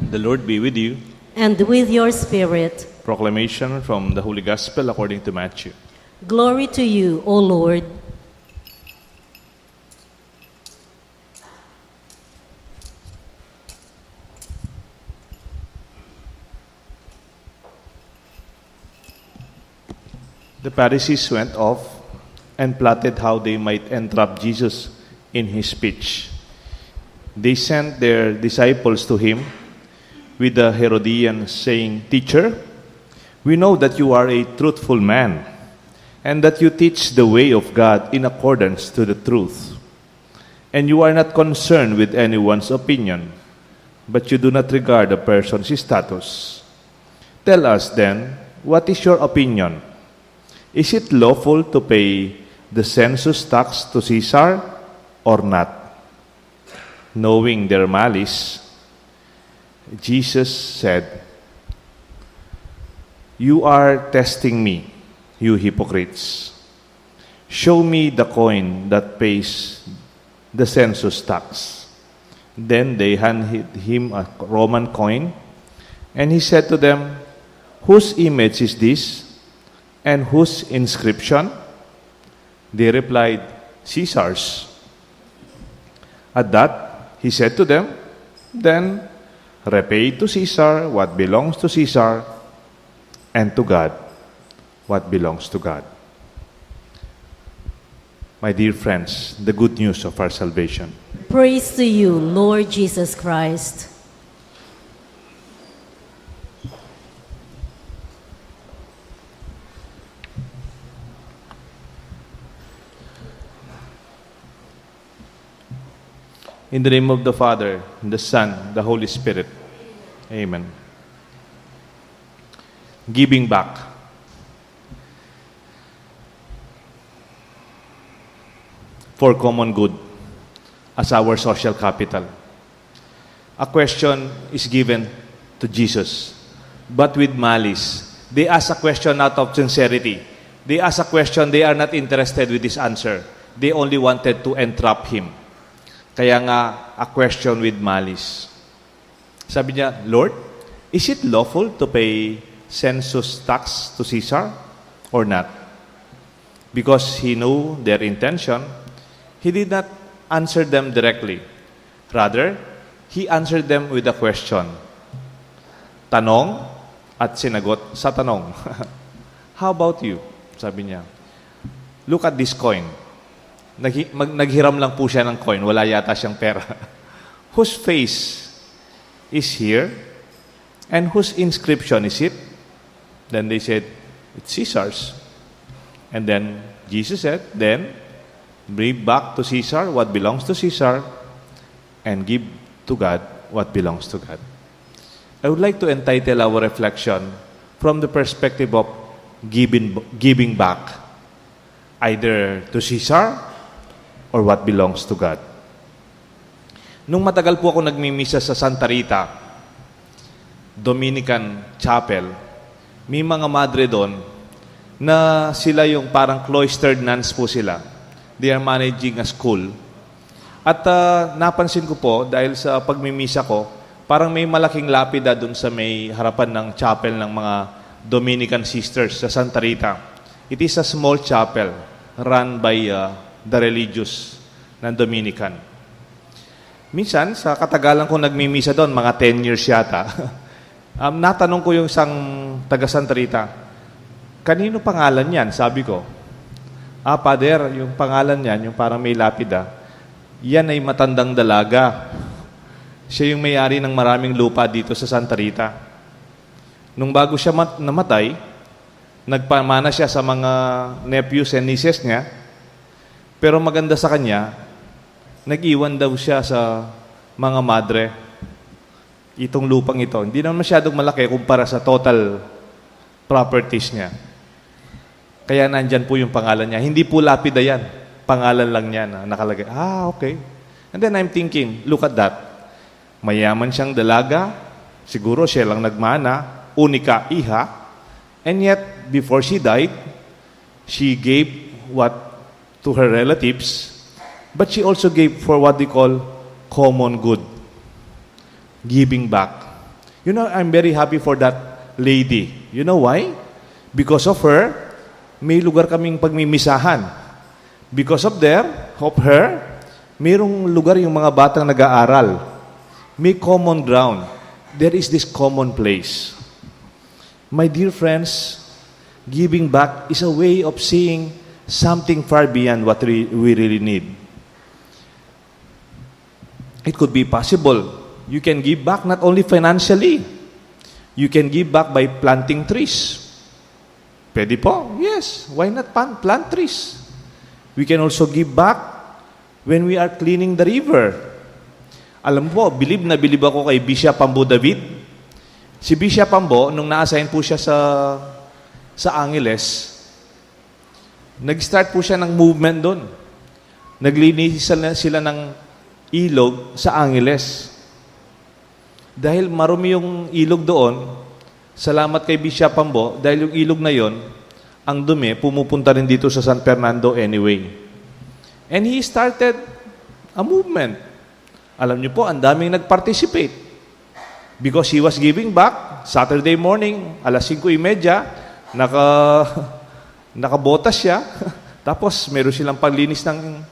The Lord be with you. And with your spirit. Proclamation from the Holy Gospel according to Matthew. Glory to you, O Lord. The Pharisees went off and plotted how they might entrap Jesus in his speech. They sent their disciples to him with the Herodians, saying, "Teacher, we know that you are a truthful man, and that you teach the way of God in accordance to the truth. And you are not concerned with anyone's opinion, but you do not regard a person's status. Tell us then, what is your opinion? Is it lawful to pay the census tax to Caesar or not?" Knowing their malice, Jesus said, "You are testing me, you hypocrites. Show me the coin that pays the census tax." Then they handed him a Roman coin, and he said to them, "Whose image is this, and whose inscription?" They replied, "Caesar's." At that, he said to them, "Then repay to Caesar what belongs to Caesar, and to God what belongs to God." My dear friends, the good news of our salvation. Praise to you, Lord Jesus Christ. In the name of the Father, the Son, the Holy Spirit. Amen. Giving back. For common good as our social capital. A question is given to Jesus, but with malice. They ask a question out of sincerity. They ask a question, they are not interested with this answer. They only wanted to entrap him. Kaya nga, a question with malice. Sabi niya, "Lord, is it lawful to pay census tax to Caesar or not?" Because he knew their intention, he did not answer them directly. Rather, he answered them with a question. Tanong at sinagot sa tanong. "How about you?" Sabi niya. "Look at this coin." Naghiram lang po siya ng coin. Wala yata siyang pera. "Whose face is here? And whose inscription is it?" Then they said, "It's Caesar's." And then Jesus said, "Then bring back to Caesar what belongs to Caesar, and give to God what belongs to God." I would like to entitle our reflection from the perspective of giving back, either to Caesar or what belongs to God. Nung matagal po ako nagmimisa sa Santa Rita, Dominican Chapel, may mga madre doon na sila yung parang cloistered nuns po sila. They are managing a school. At napansin ko po, dahil sa pagmimisa ko, parang may malaking lapida doon sa may harapan ng chapel ng mga Dominican sisters sa Santa Rita. It is a small chapel run by the religious ng Dominican. Minsan, sa katagalan ko nagmimisa doon, mga 10 years yata, natanong ko yung isang taga Santa Rita, "Kanino pangalan yan?" Sabi ko, "Pader, yung pangalan niyan, yung parang may lapida, yan ay matandang dalaga. Siya yung may-ari ng maraming lupa dito sa Santa Rita. Nung bago siya namatay, nagpamana siya sa mga nephews and nieces niya, pero maganda sa kanya, nag-iwan daw siya sa mga madre itong lupang ito. Hindi naman masyadong malaki kumpara sa total properties niya. Kaya nandyan po yung pangalan niya. Hindi po lapida yan. Pangalan lang niya na nakalagay. Okay. And then I'm thinking, look at that. Mayaman siyang dalaga. Siguro siya lang nagmana. Unika iha. And yet, before she died, she gave what to her relatives, but she also gave for what they call common good. Giving back. You know, I'm very happy for that lady. You know why? Because of her, may lugar kaming pagmimisahan. Because of her, mayroong lugar yung mga batang nag-aaral. May common ground. There is this common place. My dear friends, giving back is a way of seeing something far beyond what we really need. It could be possible. You can give back not only financially. You can give back by planting trees. Pwede po? Yes. Why not plant trees? We can also give back when we are cleaning the river. Alam po, bilib na bilib ako kay Bishop Ambo David. Si Bishop Ambo, nung na-assign po siya sa Angeles, nag-start po siya ng movement doon. Naglinis sila ng ilog sa Angeles. Dahil marumi yung ilog doon, salamat kay Bishop Ambo, dahil yung ilog na yon, ang dumi, pumupunta rin dito sa San Fernando anyway. And he started a movement. Alam niyo po, ang daming nag-participate. Because he was giving back, Saturday morning, alas 5:30, nakabotas siya, tapos meron silang paglinis ng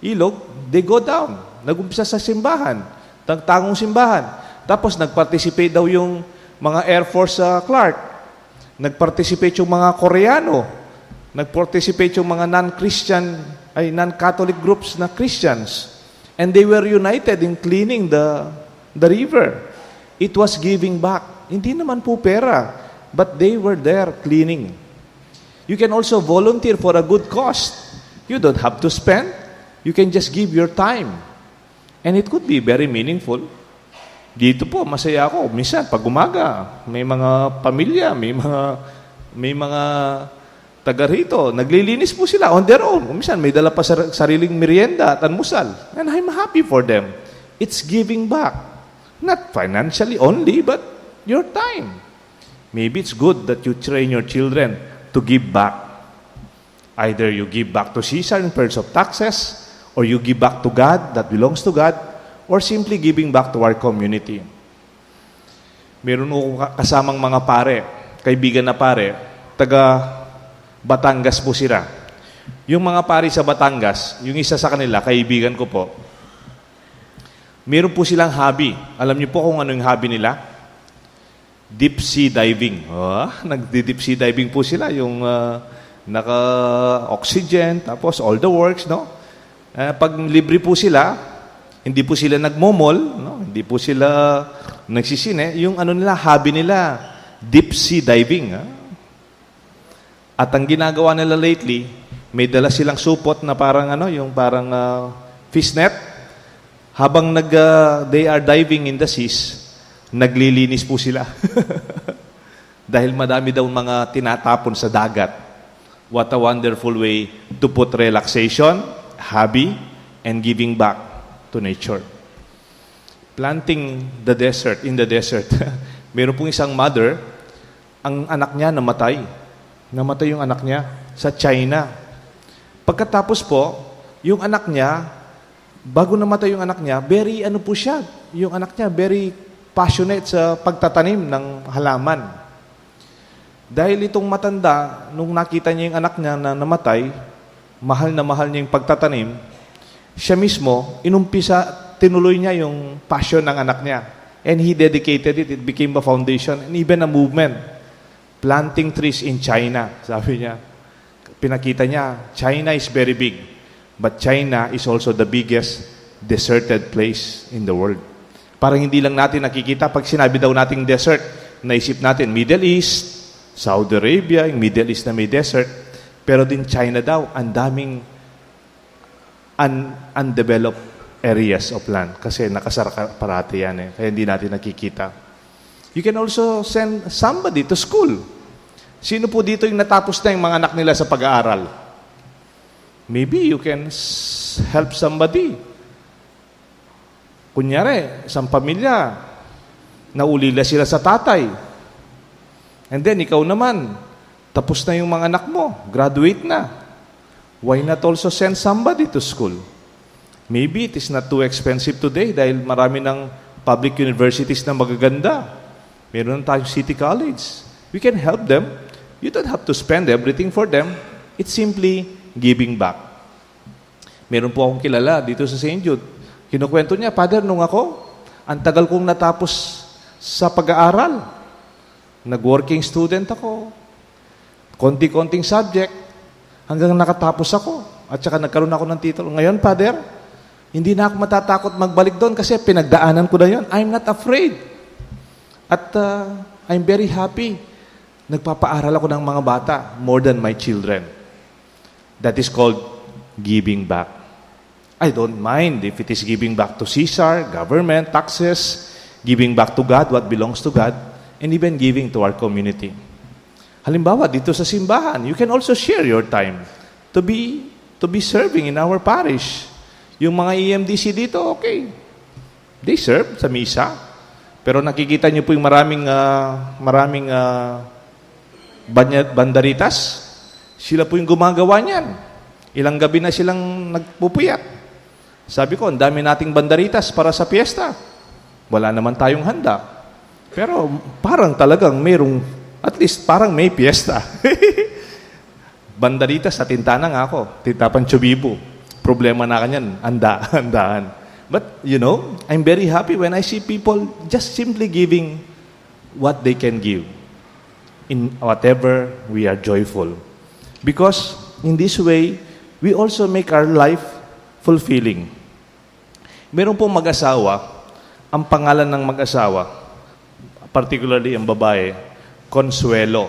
ilog, they go down. Nag-umpisa sa simbahan, tangtangong simbahan. Tapos nag-participate daw yung mga Air Force Clark. Nag-participate yung mga Koreano. Nag-participate yung mga non-Catholic groups na Christians. And they were united in cleaning the river. It was giving back. Hindi naman po pera, but they were there cleaning. You can also volunteer for a good cause. You don't have to spend. You can just give your time. And it could be very meaningful. Dito po, masaya ako. Minsan, pag umaga, may mga pamilya, may mga taga rito. Naglilinis po sila on their own. Minsan, may dala pa sariling merienda at almusal. And I'm happy for them. It's giving back. Not financially only, but your time. Maybe it's good that you train your children to give back. Either you give back to Caesar in terms of taxes, or you give back to God that belongs to God, or simply giving back to our community. Meron akong kasamang mga pare, kaibigan na pare, taga Batangas po sila. Yung mga pare sa Batangas, yung isa sa kanila, kaibigan ko po, meron po silang hobby. Alam niyo po kung ano yung hobby nila? Deep sea diving. Nag-deep sea diving po sila, yung naka-oxygen, tapos all the works, no? Pag libre po sila, hindi po sila nagmomol, no? Hindi po sila nagsisine. Yung ano nila, hobby nila, deep sea diving. At ang ginagawa nila lately, may dala silang supot na parang yung parang fish net. Habang they are diving in the seas, naglilinis po sila. Dahil madami daw mga tinatapon sa dagat. What a wonderful way to put relaxation, hobby, and giving back to nature. Planting in the desert. Meron pong isang mother, ang anak niya namatay. Namatay yung anak niya sa China. Pagkatapos po, yung anak niya, bago namatay yung anak niya, yung anak niya, very passionate sa pagtatanim ng halaman. Dahil itong matanda, nung nakita niya yung anak niya na namatay, mahal na mahal niya yung pagtatanim, siya mismo, tinuloy niya yung passion ng anak niya. And he dedicated it. It became a foundation and even a movement. Planting trees in China, sabi niya. Pinakita niya, China is very big, but China is also the biggest deserted place in the world. Parang hindi lang natin nakikita, pag sinabi daw nating desert, naisip natin Middle East, Saudi Arabia, yung Middle East na may desert, pero din China daw, ang daming undeveloped areas of land kasi nakasara parati yan kaya hindi natin nakikita. You can also send somebody to school. Sino po dito yung natapos na yung mga anak nila sa pag-aaral? Maybe you can help somebody. Kunyari, isang pamilya, naulila sila sa tatay. And then, ikaw naman, tapos na yung mga anak mo, graduate na. Why not also send somebody to school? Maybe it is not too expensive today dahil marami ng public universities na magaganda. Meron tayong City College. We can help them. You don't have to spend everything for them. It's simply giving back. Meron po akong kilala dito sa St. Jude. Kinukwento niya, Father, nung ako, ang tagal kong natapos sa pag-aaral. Nag-working student ako. Konti-konting subject. Hanggang nakatapos ako. At saka nagkaroon ako ng titulo. Ngayon, Father, hindi na ako matatakot magbalik doon kasi pinagdaanan ko na yun. I'm not afraid. At I'm very happy. Nagpapaaral ako ng mga bata more than my children. That is called giving back. I don't mind if it is giving back to Caesar, government, taxes, giving back to God, what belongs to God, and even giving to our community. Halimbawa, dito sa simbahan, you can also share your time to be serving in our parish. Yung mga EMDC dito, okay. They serve sa misa. Pero nakikita niyo po yung maraming bandaritas. Sila po yung gumagawa niyan. Ilang gabi na silang nagpupuyat. Sabi ko, ang dami nating bandaritas para sa piyesta. Wala naman tayong handa. Pero parang talagang mayroong, at least parang may piyesta. Bandaritas sa Tintana nga ako. Tintapan Chubibo. Problema na kanyan. Handaan. But, you know, I'm very happy when I see people just simply giving what they can give in whatever we are joyful. Because in this way, we also make our life fulfilling. Meron pong mag-asawa, ang pangalan ng mag-asawa, particularly ang babae, Consuelo.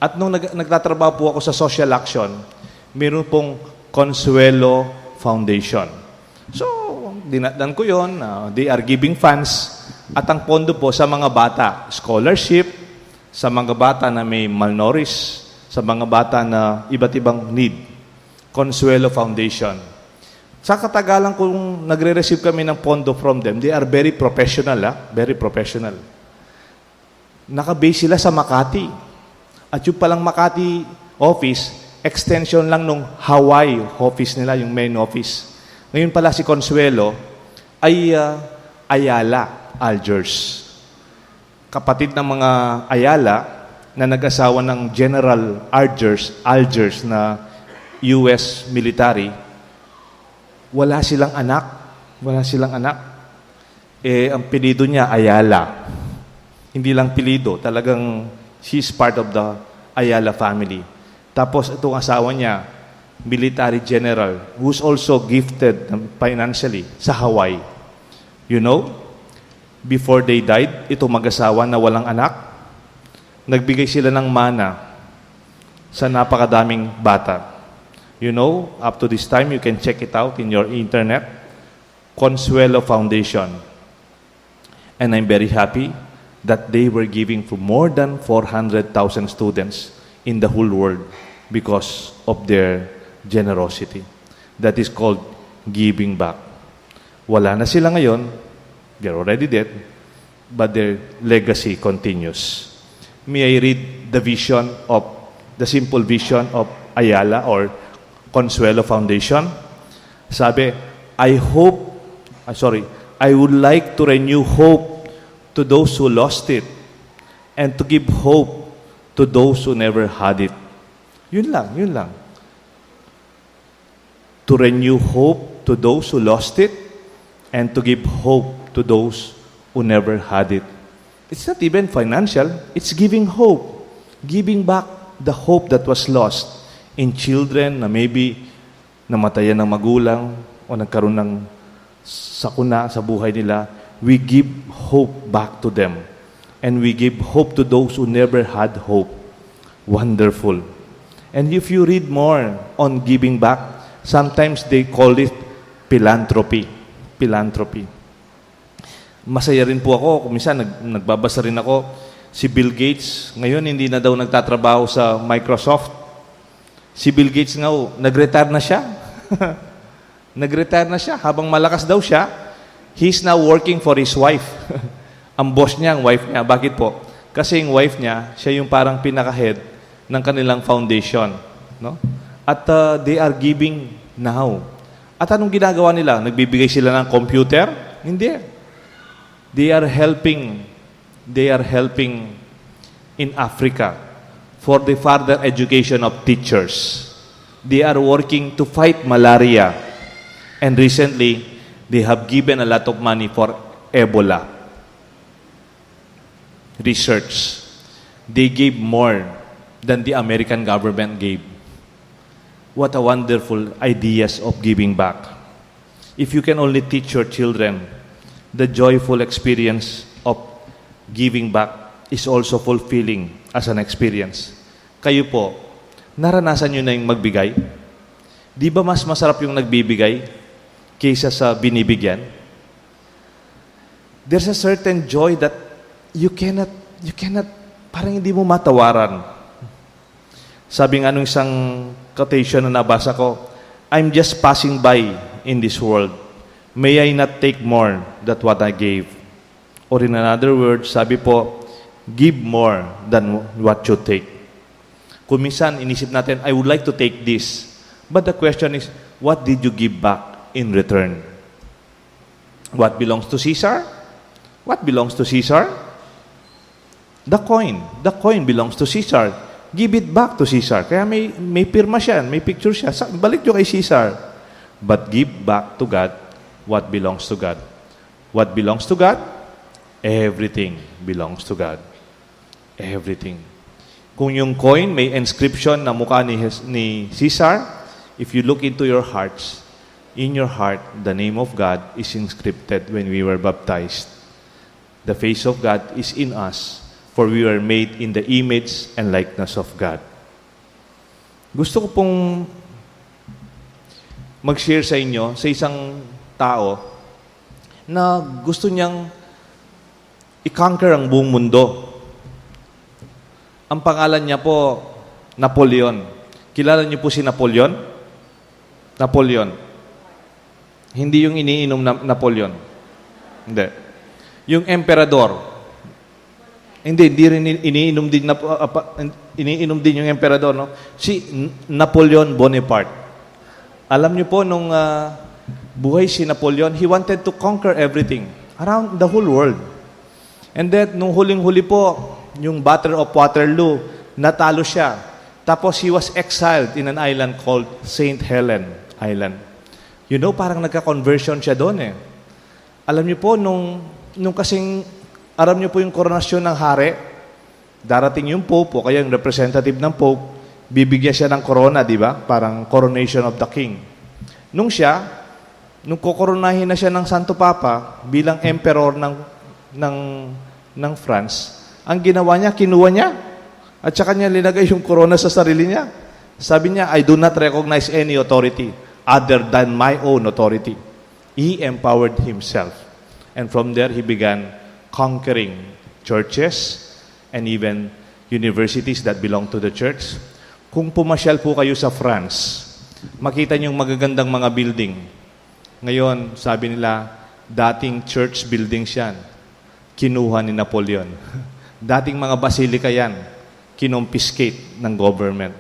At nung nagtatrabaho po ako sa social action, meron pong Consuelo Foundation. So, dinatdan ko yon. They are giving funds. At ang pondo po sa mga bata, scholarship, sa mga bata na may malnourished, sa mga bata na iba't ibang need. Consuelo Foundation. Sa katagalan kung nagre-receive kami ng pondo from them, they are very professional, very professional. Nakabase sila sa Makati. At yung palang Makati office, extension lang nung Hawaii office nila, yung main office. Ngayon pala si Consuelo ay Ayala, Algiers. Kapatid ng mga Ayala na nag-asawa ng General Algiers na US military, wala silang anak. Ang pilido niya, Ayala. Hindi lang pilido, talagang she's part of the Ayala family. Tapos itong asawa niya, military general, who's also gifted financially sa Hawaii. You know, before they died, itong mag-asawa na walang anak, nagbigay sila ng mana sa napakadaming bata. You know, up to this time, you can check it out in your internet, Consuelo Foundation. And I'm very happy that they were giving to more than 400,000 students in the whole world because of their generosity. That is called giving back. Wala na sila ngayon. They're already dead. But their legacy continues. May I read the simple vision of Ayala or Consuelo Foundation? Sabi, I would like to renew hope to those who lost it and to give hope to those who never had it. Yun lang. To renew hope to those who lost it and to give hope to those who never had it. It's not even financial. It's giving hope. Giving back the hope that was lost in children na maybe namatayan ng magulang o nagkaroon ng sakuna sa buhay nila. We give hope back to them. And we give hope to those who never had hope. Wonderful. And if you read more on giving back, sometimes they call it philanthropy. Masaya rin po ako. Minsan nagbabasa rin ako. Si Bill Gates, ngayon hindi na daw nagtatrabaho sa Microsoft. Si Bill Gates nga, nag-retire na siya. Nag-retire na siya. Habang malakas daw siya, he's now working for his wife. Ang boss niya, ang wife niya. Bakit po? Kasi yung wife niya, siya yung parang pinaka-head ng kanilang foundation. No? At they are giving now. At anong ginagawa nila? Nagbibigay sila ng computer? Hindi. They are helping they are helping in Africa for the further education of teachers. They are working to fight malaria. And recently, they have given a lot of money for Ebola research. They gave more than the American government gave. What a wonderful ideas of giving back. If you can only teach your children the joyful experience of giving back is also fulfilling as an experience. Kayo po, naranasan nyo na yung magbigay? Di ba mas masarap yung nagbibigay kaysa sa binibigyan? There's a certain joy that you cannot, parang hindi mo matawaran. Sabi nga nung isang quotation na nabasa ko, I'm just passing by in this world. May I not take more than what I gave. Or in another word, sabi po, give more than what you take. Kung minsan, inisip natin, I would like to take this. But the question is, what did you give back in return? What belongs to Caesar? What belongs to Caesar? The coin. The coin belongs to Caesar. Give it back to Caesar. Kaya may pirma siya, may picture siya. Balik nyo kay Caesar. But give back to God what belongs to God. What belongs to God? Everything belongs to God. Everything. Kung yung coin may inscription na mukha ni Caesar, if you look into your hearts, in your heart, the name of God is inscripted when we were baptized. The face of God is in us, for we were made in the image and likeness of God. Gusto ko pong mag-share sa inyo sa isang tao na gusto niyang i-conquer ang buong mundo. Ang pangalan niya po, Napoleon. Kilala niyo po si Napoleon? Napoleon. Hindi yung iniinom na Napoleon. Hindi. Yung emperador. Hindi rin iniinom din iniinom din yung emperador, no? Si Napoleon Bonaparte. Alam niyo po nung buhay si Napoleon, he wanted to conquer everything around the whole world. And then nung huling-huli po, yung Battle of Waterloo, natalo siya. Tapos he was exiled in an island called St. Helena Island. You know, parang nagka-conversion siya doon eh. Alam niyo po, nung kasing, alam niyo po yung koronasyon ng hari, darating yung Pope o kaya yung representative ng Pope, bibigyan siya ng corona, di ba? Parang coronation of the king. Nung kokoronahin na siya ng Santo Papa bilang emperor ng France, ang ginawa niya, kinuha niya, at saka niya linagay yung corona sa sarili niya. Sabi niya, I do not recognize any authority other than my own authority. He empowered himself. And from there, he began conquering churches and even universities that belong to the church. Kung pumasyal po kayo sa France, makita niyo yung magagandang mga building. Ngayon, sabi nila, dating church buildings yan. Kinuha ni Napoleon. Dating mga basilika yan. Kinumpiskate ng government.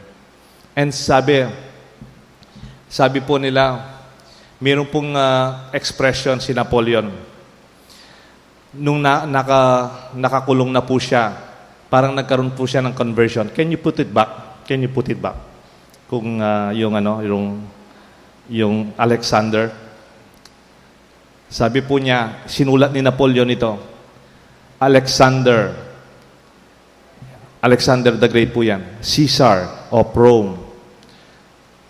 And sabi po nila, mayroon pong expression si Napoleon. Nung nakakulong na po siya, parang nagkaroon po siya ng conversion. Can you put it back? Can you put it back? Kung yung Alexander, sabi po niya, sinulat ni Napoleon ito, Alexander the Great po yan, Caesar of Rome,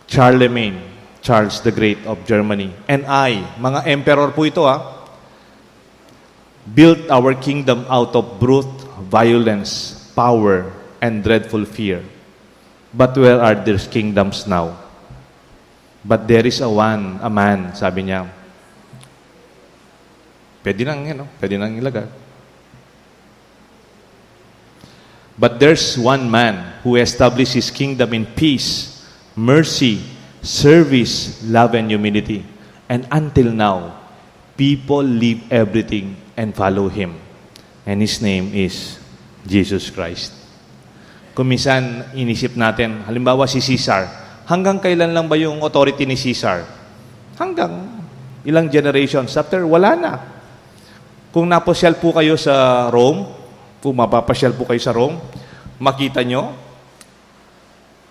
Charlemagne, Charles the Great of Germany, and I, mga emperor po ito built our kingdom out of brute, violence, power, and dreadful fear. But where are their kingdoms now? But there is a man, sabi niya. Pwede nang ilagay. But there's one man who established his kingdom in peace, mercy, service, love, and humility. And until now, people leave everything and follow him. And his name is Jesus Christ. Kung minsan inisip natin, halimbawa si Caesar, hanggang kailan lang ba yung authority ni Caesar? Hanggang ilang generations after, wala na. Kung naposyal po kayo sa Rome, Kung mapapasyal po kayo sa Rome, makita nyo,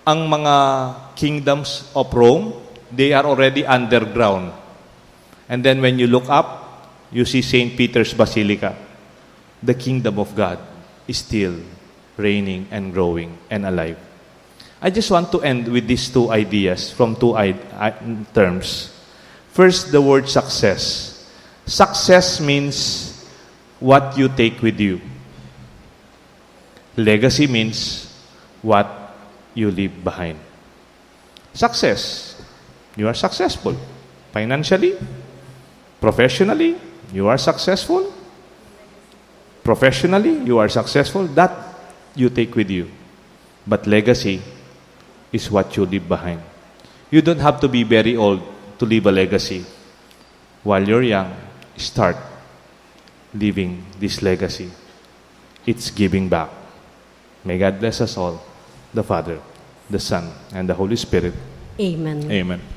ang mga kingdoms of Rome, they are already underground. And then when you look up, you see St. Peter's Basilica. The kingdom of God is still reigning and growing and alive. I just want to end with these two ideas from two terms. First, the word success. Success means what you take with you. Legacy means what you leave behind. Success. You are successful. Financially, professionally, you are successful. Professionally, you are successful. That you take with you. But legacy is what you leave behind. You don't have to be very old to leave a legacy. While you're young, start living this legacy. It's giving back. May God bless us all, the Father, the Son, and the Holy Spirit. Amen. Amen.